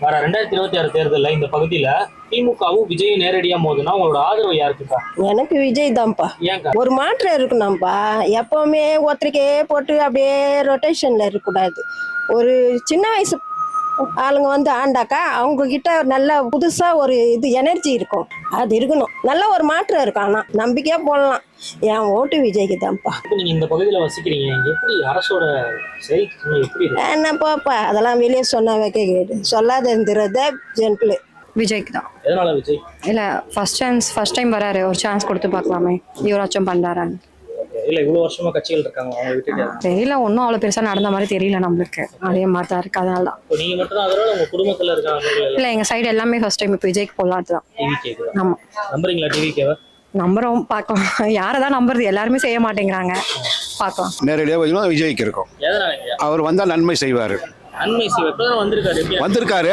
வர 2026 தேர்தலில் இந்த பகுதியில திமுகவும் விஜயும் நேரடியா மோதுனா உங்களோட ஆதரவு யாருக்குக்கா? எனக்கு விஜய் தான்ப்பா. ஏன்க்கா? ஒரு மாற்றம் இருக்கணும்ப்பா. எப்பவுமே ஒருத்தருக்கே போட்டு அப்படியே ரொட்டேஷன்ல இருக்கக்கூடாது. ஒரு சின்ன வயசு ஆளுங்க வந்து ஆண்டாக்கா அவங்க கிட்ட நல்ல புதுசா ஒரு இது எனர்ஜி இருக்கும். அது இருக்கணும். நல்ல ஒரு மாற்றம் இருக்கும். ஆனா நம்பிக்கையா போடலாம். என் ஓட்டு விஜய்க்கு தான்ப்பா. இப்ப நீங்க இந்த பகுதியில வசிக்கிறீங்க, இங்க எப்படி அரசோட செயல் எப்படி இருக்கு? என்னப்பாப்பா அதெல்லாம் வெளியே சொன்னா வைக்க கேடு. சொல்லாத இருந்துறத ஜென்டில். விஜய்க்கு தான். எதனால விஜய்? இல்லை, ஃபர்ஸ்ட் டைம் வராரு, ஒரு சான்ஸ் கொடுத்து பார்க்கலாமே இவராச்சும் பண்ணுறாரான்னு. இல்ல இவ்வளவு வருஷமா கட்சிகள் இருக்காங்க, அவங்க விட்டுட்டு தெரியல, ஒன்றும் அவ்வளோ பெருசாக நடந்த மாதிரி தெரியல நம்மளுக்கு. அதே மாதிரி தான் இருக்குது, அதனால தான். இப்போ நீங்க மட்டும் அதோட உங்க குடும்பத்துல இருக்காங்க? இல்லை, எங்கள் சைடு எல்லாமே ஃபர்ஸ்ட் டைம் இப்போ விஜய்க்கு போடலாம் தான். டிவி ஆமாம், நம்புறீங்களா? டிவிக்கேவா நம்புறோம், பார்க்கலாம். யாரை தான் நம்புறது, எல்லாருமே செய்ய மாட்டேங்கிறாங்க. பார்க்கலாம். நேரடியாக விஜய்க்கு இருக்கும். எதனால? அவர் வந்தால் நன்மை செய்வார். நன்மை செய்வார். வந்திருக்காரு. வந்திருக்காரு